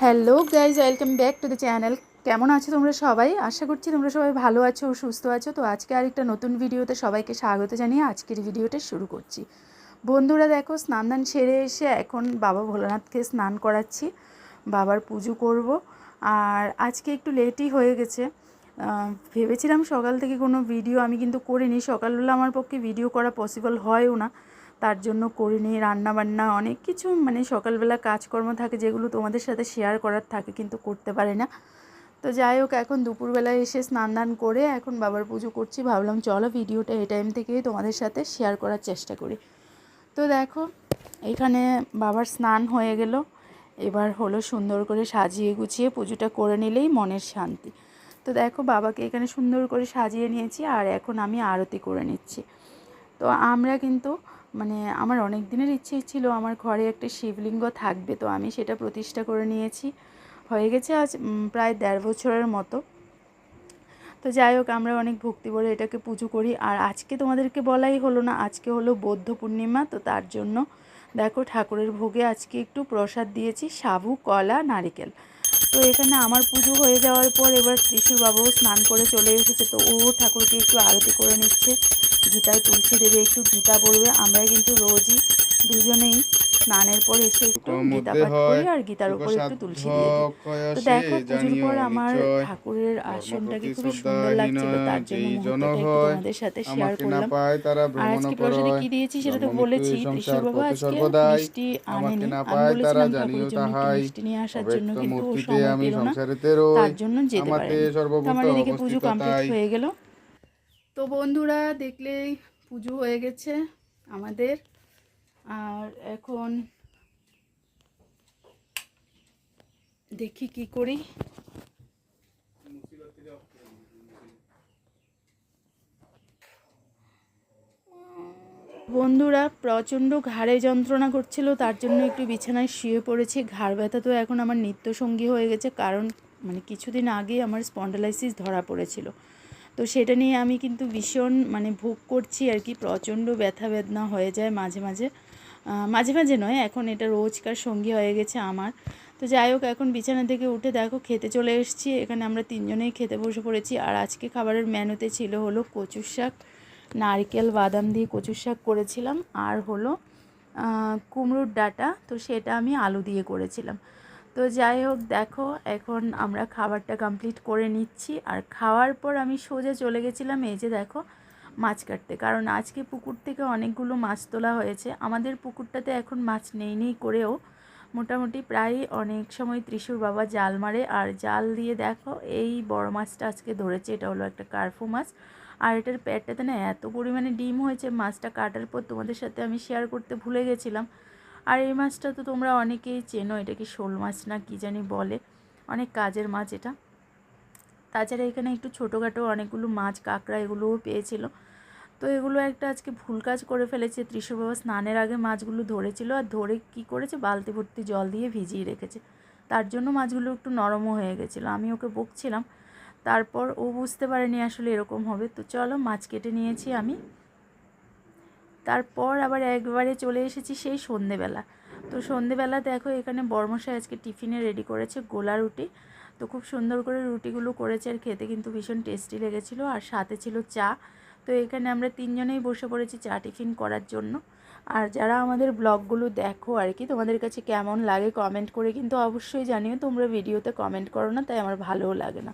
Hello guys, welcome back to the channel. কেমন আছো তোমরা সবাই? আশা করছি তোমরা সবাই ভালো আছো ও সুস্থ আছো। তো আজকে আরেকটা নতুন ভিডিওতে সবাইকে স্বাগত জানিয়ে আজকের ভিডিওটা শুরু করছি। বন্ধুরা দেখো, স্নান দান সেরে এসে এখন বাবা ভোলানাথকে স্নান করাচ্ছি, বাবার পুজো করব। আর আজকে একটু লেটই হয়ে গেছে। ভেবেছিলাম সকাল থেকে কোনো ভিডিও আমি কিন্তু করিনি। সকালবেলা আমার পক্ষে ভিডিও করা পসিবল হয়ও না, তার জন্য করিনি। রান্নাবান্না অনেক কিছু সকালবেলা কাজকর্ম থাকে যেগুলো তোমাদের সাথে শেয়ার করার থাকে, কিন্তু করতে পারি না। তো যাই হোক, এখন দুপুরবেলায় এসে স্নান দান করে এখন বাবার পুজো করছি। ভাবলাম চলো ভিডিওটা এই টাইম থেকেই তোমাদের সাথে শেয়ার করার চেষ্টা করি। তো দেখো, এখানে বাবার স্নান হয়ে গেল। এবার হলো সুন্দর করে সাজিয়ে গুছিয়ে পুজোটা করে নিলেই মনের শান্তি। তো দেখো, বাবাকে এখানে সুন্দর করে সাজিয়ে নিয়েছি আর এখন আমি আরতি করে নিচ্ছি। তো আমরা কিন্তু আমার অনেক দিনের ইচ্ছে ছিল আমার ঘরে একটা শিবলিঙ্গ থাকবে, তো আমি সেটা প্রতিষ্ঠা করে নিয়েছি। হয়ে গেছে আজ প্রায় 1.5 বছরের মতো। তো যাই হোক, আমরা অনেক ভক্তি করে এটাকে পুজো করি। আর আজকে তোমাদেরকে বলাই হলো না, আজকে হলো বৌদ্ধ পূর্ণিমা। তো তার জন্য দেখো, ঠাকুরের ভোগে আজকে একটু প্রসাদ দিয়েছি, সাবু, কলা, নারিকেল। তো এখানে আমার পুজো হয়ে যাওয়ার পর এবার ত্রিশুর বাবাও স্নান করে চলে এসেছে। তো ও ঠাকুরকে একটু আরতি করে নিচ্ছে, গীতায় তুলসী দেবে, একটু গীতা পড়বে। আমরা কিন্তু রোজই দুজনেই স্নানের পর এসে একটু গীতা মধ্যে পাঠ হয় করি আর গীতার সুখ ওপর একটু সাধ্য তুলসী দিয়ে দিই। তো ক্ষয়সে দেখো, পুজোর জানিও পর আমার নিশ্চয় ঠাকুরের ধর্ম আসনটাকে প্রতি খুবই সুন্দর শ্রদ্ধাহীন লাগছিল, তার জন্য যেই জন মুহূর্তটা একটু হয় তোমাদের সাথে শেয়ার আমাকে না করলাম। পায় তারা আর ভ্রমণ আজকে প্রসাদে করয় কী দিয়েছি সেটা জন্ম তো মৃত্যু বলেছি। সংসার ত্রিশুর বাবা পথে আজকে সর্বদাই মিষ্টি আমাকে আনেনি, না আমি পায় তারা বলেছিলাম জানিও ঠাকুরের জন্য একটু তাহাই মিষ্টি নিয়ে আসার জন্য, অব্যক্ত কিন্তু ও মূর্তিতে সময় আমি পেল না, সংসারেতে রই তার জন্য যেতে আমাতে পারেনি। তো সর্বভূত আমার এদিকে পুজো অবস্থিত কমপ্লিট তাই। হয়ে গেল। তো বন্ধুরা, দেখলেই পুজো হয়ে গেছে আমাদের। আর এখন দেখি কি করি। বন্ধুরা, প্রচণ্ড ঘাড়ে যন্ত্রণা করছিল, তার জন্য একটু বিছানায় শুয়ে পড়েছি। ঘাড় ব্যথা তো এখন আমার নিত্যসঙ্গী হয়ে গেছে, কারণ কিছুদিন আগে আমার স্পন্ডালাইসিস ধরা পড়েছিল। তো সেটা নিয়ে আমি কিন্তু ভীষণ ভোগ করছি আর কি। প্রচণ্ড ব্যথা বেদনা হয়ে যায় মাঝে মাঝে, মাঝে মাঝে নয়, এখন এটা রোজকার সঙ্গী হয়ে গেছে আমার। তো যাই হোক, এখন বিছানা থেকে উঠে দেখো খেতে চলে এসেছি। এখানে আমরা তিনজনেই খেতে বসে পড়েছি। আর আজকে খাবারের মেনুতে ছিল হলো কচুর শাক, নারকেল বাদাম দিয়ে কচুর শাক করেছিলাম, আর হলো কুমড়োর ডাঁটা, তো সেটা আমি আলু দিয়ে করেছিলাম। তো যাই হোক, দেখো এখন আমরা খাবারটা কমপ্লিট করে নিচ্ছি। আর খাওয়ার পর আমি সোজা চলে গেছিলাম এই যে দেখো মাছ কাটতে, কারণ আজকে পুকুর থেকে অনেকগুলো মাছ তোলা হয়েছে। আমাদের পুকুরটাতে এখন মাছ নেই নেই করেও মোটামুটি প্রায় অনেক সময় ত্রিশুর বাবা জাল মারে, আর জাল দিয়ে দেখো এই বড় মাছটা আজকে ধরেছে। এটা হলো একটা কার্ফু মাছ, আর এটার পেটটাতে না এত পরিমাণে ডিম হয়েছে। মাছটা কাটার পর তোমাদের সাথে আমি শেয়ার করতে ভুলে গেছিলাম। আর এই মাছটা তো তোমরা অনেকেই চেনো, এটাকে শোল মাছ না কি জানি বলে, অনেক কাজের মাছ এটা। তাছাড়া এখানে একটু ছোটোখাটো অনেকগুলো মাছ, কাঁকড়া এগুলোও পেয়েছিল। তো এগুলো একটা আজকে ভুল কাজ করে ফেলেছে। ত্রিশুর বাবা স্নানের আগে মাছগুলো ধরেছিল, আর ধরে কি করেছে, বালতি ভর্তি জল দিয়ে ভিজিয়ে রেখেছে। তার জন্য মাছগুলো একটু নরমও হয়ে গেছিলো। আমি ওকে বকছিলাম, তারপর ও বুঝতে পারেনি আসলে এরকম হবে। তো চলো, মাছ কেটে নিয়েছি আমি। তারপর আবার একবারে চলে এসেছি সেই সন্ধেবেলা। তো সন্ধেবেলা দেখো, এখানে বড়মশাই আজকে টিফিনে রেডি করেছে গোলা রুটি। তো খুব সুন্দর করে রুটিগুলো করেছে, আর খেতে কিন্তু ভীষণ টেস্টি লেগেছিলো। আর সাথে ছিল চা। তো এখানে আমরা তিনজনেই বসে পড়েছি চা টিফিন করার জন্য। আর যারা আমাদের ব্লগগুলো দেখো আর কি, তোমাদের কাছে কেমন লাগে কমেন্ট করে কিন্তু অবশ্যই জানিও। তোমরা ভিডিওতে কমেন্ট করো না, তাই আমার ভালোও লাগে না।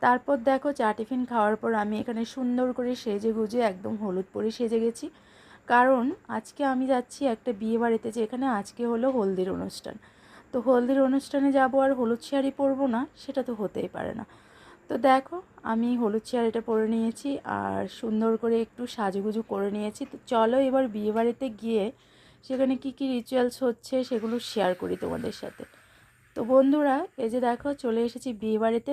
তারপর দেখো, চা টিফিন খাওয়ার পর আমি এখানে সুন্দর করে সেজে গুজে একদম হলুদ পরে সেজে গেছি, কারণ আজকে আমি যাচ্ছি একটা বিয়ে বাড়িতে, যেখানে আজকে হলো হলদির অনুষ্ঠান। তো হলদির অনুষ্ঠানে যাব আর হলুদ শাড়ি পরবো না, সেটা তো হতেই পারে না। তো দেখো, আমি হলুদ শাড়িটা পরে নিয়েছি আর সুন্দর করে একটু সাজুগুজু করে নিয়েছি। তো চলো এবার বিয়ে বাড়িতে গিয়ে সেখানে কি কি রিচুয়ালস হচ্ছে সেগুলো শেয়ার করি তোমাদের সাথে। তো বন্ধুরা, এই যে দেখো চলে এসেছি বিয়েবাড়িতে।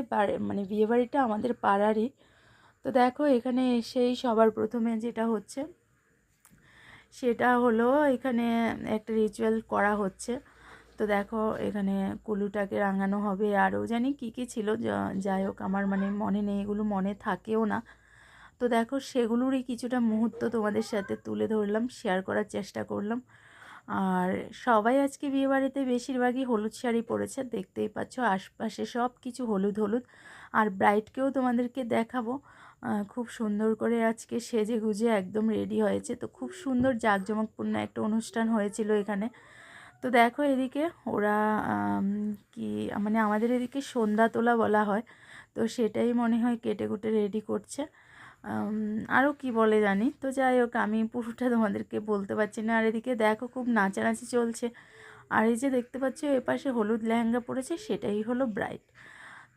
বিয়েবাড়িটা আমাদের পাড়ারই। তো দেখো, এখানে এসেই সবার প্রথমে যেটা হচ্ছে সেটা হলো এখানে একটা রিচুয়াল করা হচ্ছে। তো দেখো, এখানে কুলুটাকে রাঙানো হবে, আরও জানি কি কি ছিল, যাই হোক আমার মনে নেই, এগুলো মনে থাকেও না। তো দেখো, সেগুলোরই কিছুটা মুহূর্ত তোমাদের সাথে তুলে ধরলাম, শেয়ার করার চেষ্টা করলাম। আর সবাই আজকে বিয়েবাড়িতে বেশিরভাগই হলুদ শাড়ি পরেছে, দেখতেই পাচ্ছ আশপাশে সব কিছু হলুদ হলুদ। আর ব্রাইডকেও তোমাদেরকে দেখাবো, খুব সুন্দর করে আজকে সেজে গুজে একদম রেডি হয়েছে। তো খুব সুন্দর জাঁকজমকপূর্ণ একটা অনুষ্ঠান হয়েছিল এখানে। তো দেখো এদিকে ওরা কি মানে আমাদের এদিকে সন্ধ্যা তোলা বলা হয়, তো সেটাই মনে হয় কেটে কুটে রেডি করছে। আরও কি বলে জানি, তো যাই হোক আমি পুরোটা তোমাদেরকে বলতে পারছি না। আর এদিকে দেখো খুব নাচানাচি চলছে। আর এই যে দেখতে পাচ্ছ এপাশে হলুদ লেহেঙ্গা পরেছে, সেটাই হলো ব্রাইড।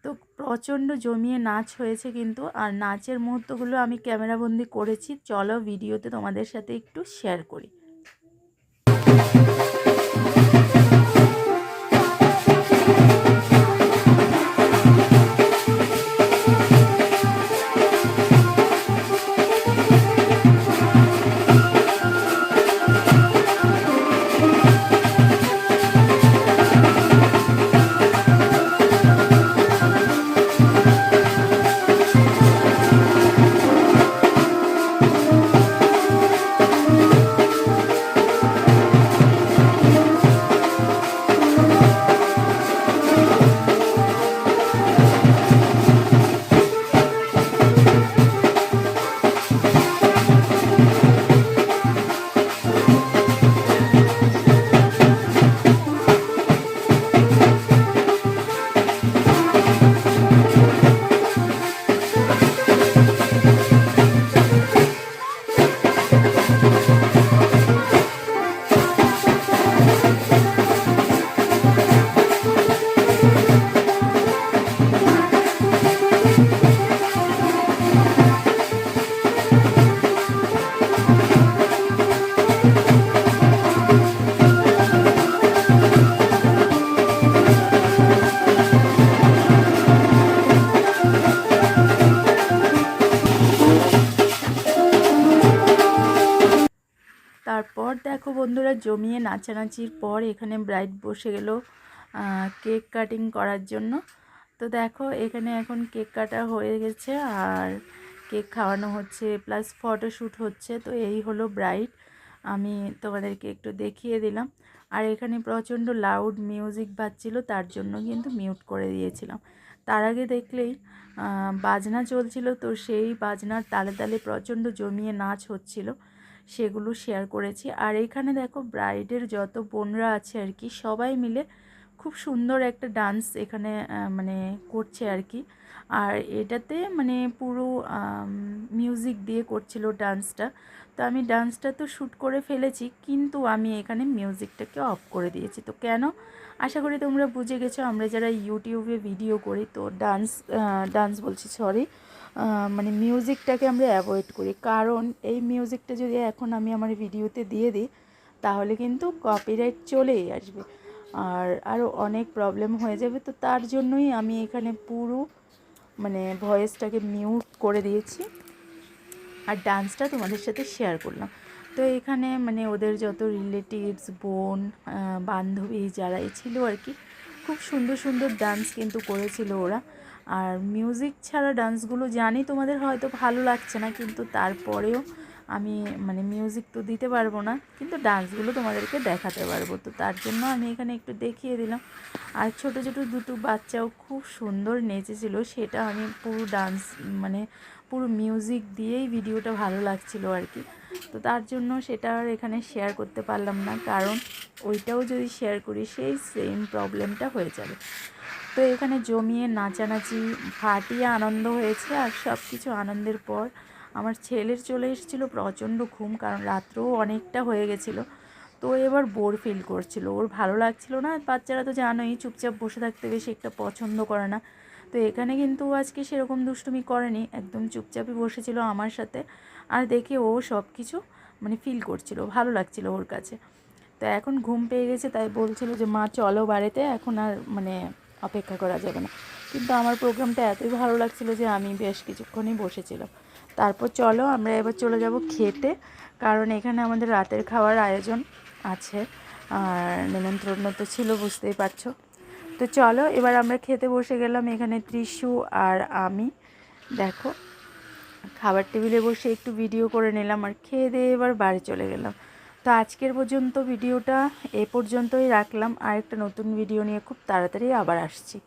তো প্রচণ্ড জমিয়ে নাচ হয়েছে কিন্তু, আর নাচের মুহূর্তগুলো আমি ক্যামেরাবন্দি করেছি। চলো ভিডিওতে তোমাদের সাথে একটু শেয়ার করি। তারপর দেখো বন্ধুরা জমিয়ে নাচানাচির পর এখানে ব্রাইড বসে গেল কেক কাটিং করার জন্য। তো দেখো এখানে এখন কেক কাটা হয়ে গেছে আর কেক খাওয়ানো হচ্ছে, প্লাস ফটোশ্যুট হচ্ছে। তো এই হলো ব্রাইড, আমি তোমাদেরকে একটু দেখিয়ে দিলাম। আর এখানে প্রচণ্ড লাউড মিউজিক বাজছিল, তার জন্য কিন্তু মিউট করে দিয়েছিলাম। তার আগে দেখলেই বাজনা চলছিল, তো সেই বাজনার তালে তালে প্রচণ্ড জমিয়ে নাচ হচ্ছিল, সেগুলো শেয়ার করেছি। আর এখানে দেখো ব্রাইডের যত বোনরা আছে আর কি, সবাই মিলে খুব সুন্দর একটা ডান্স এখানে মানে করছে আর কি। আর এটাতে মানে পুরো মিউজিক দিয়ে করছিল ডান্সটা। তো আমি ডান্সটা তো শ্যুট করে ফেলেছি, কিন্তু আমি এখানে মিউজিকটাকে অফ করে দিয়েছি। তো কেন, আশা করি তোমরা বুঝে গেছো। আমরা যারা ইউটিউবে ভিডিও করি, তো ডান্স বলছি সরি, মানে মিউজিকটাকে আমরা অ্যাভয়েড করি। কারণ এই মিউজিকটা যদি এখন আমি আমার ভিডিওতে দিয়ে দিই, তাহলে কিন্তু কপিরাইট চলেই আসবে আর আরও অনেক প্রবলেম হয়ে যাবে। তো তার জন্যই আমি এখানে পুরো মানে ভয়েসটাকে মিউট করে দিয়েছি আর ডান্সটা তোমাদের সাথে শেয়ার করলাম। তো এখানে মানে ওদের যত রিলেটিভস, বোন, বান্ধবী যারাই ছিল আর কি, খুব সুন্দর সুন্দর ডান্স কিন্তু করেছিল ওরা। আর মিউজিক ছাড়া ডান্সগুলো জানি তোমাদের হয়তো ভালো লাগছে না, কিন্তু তারপরেও আমি মানে মিউজিক তো দিতে পারবো না, কিন্তু ডান্সগুলো তোমাদেরকে দেখাতে পারবো। তো তার জন্য আমি এখানে একটু দেখিয়ে দিলাম। আর ছোটো ছোটো দুটো বাচ্চাও খুব সুন্দর নেচেছিল, সেটা আমি পুরো ডান্স মানে পুরো মিউজিক দিয়েই ভিডিওটা ভালো লাগছিলো আর কি। তো তার জন্য সেটা আর এখানে শেয়ার করতে পারলাম না, কারণ ওইটাও যদি শেয়ার করি সেই সেম প্রবলেমটা হয়ে যাবে। তো এখানে জমিয়ে নাচানাচি ফাটিয়ে আনন্দ হয়েছে। আর সব কিছু আনন্দের পর আমার ছেলের চলে এসেছিলো প্রচণ্ড ঘুম, কারণ রাত্রেও অনেকটা হয়ে গেছিলো। তো এবার বোর ফিল করছিল, ওর ভালো লাগছিল না। বাচ্চারা তো জানোই চুপচাপ বসে থাকতে বেশি একটা পছন্দ করে না। তো এখানে কিন্তু আজকে সেরকম দুষ্টুমি করেনি, একদম চুপচাপই বসেছিল আমার সাথে। আর দেখে ও সব কিছু মানে ফিল করছিল, ভালো লাগছিল ওর কাছে। তো এখন ঘুম পেয়ে গেছে, তাই বলছিল যে মা চলো বাড়িতে, এখন আর মানে অপেক্ষা করা যাবে না। কিন্তু আমার প্রোগ্রামটা এতই ভালো লাগছিল যে আমি বেশ কিছুক্ষণই বসেছিলাম। তারপর চলো আমরা এবার চলে যাব খেতে, কারণ এখানে আমাদের রাতের খাওয়ার আয়োজন আছে আর নিমন্ত্রণ তো ছিল, বুঝতেই পারছো। তো চলো এবার আমরা খেতে বসে গেলাম। এখানে ত্রিশু আর আমি দেখো খাবার টেবিলে বসে একটু ভিডিও করে নিলাম আর খেয়ে দিয়ে এবার বাড়ি চলে গেলাম। তো আজকের পর্যন্ত ভিডিওটা এ পর্যন্তই রাখলাম, আর একটা নতুন ভিডিও নিয়ে খুব তাড়াতাড়ি আবার আসছি।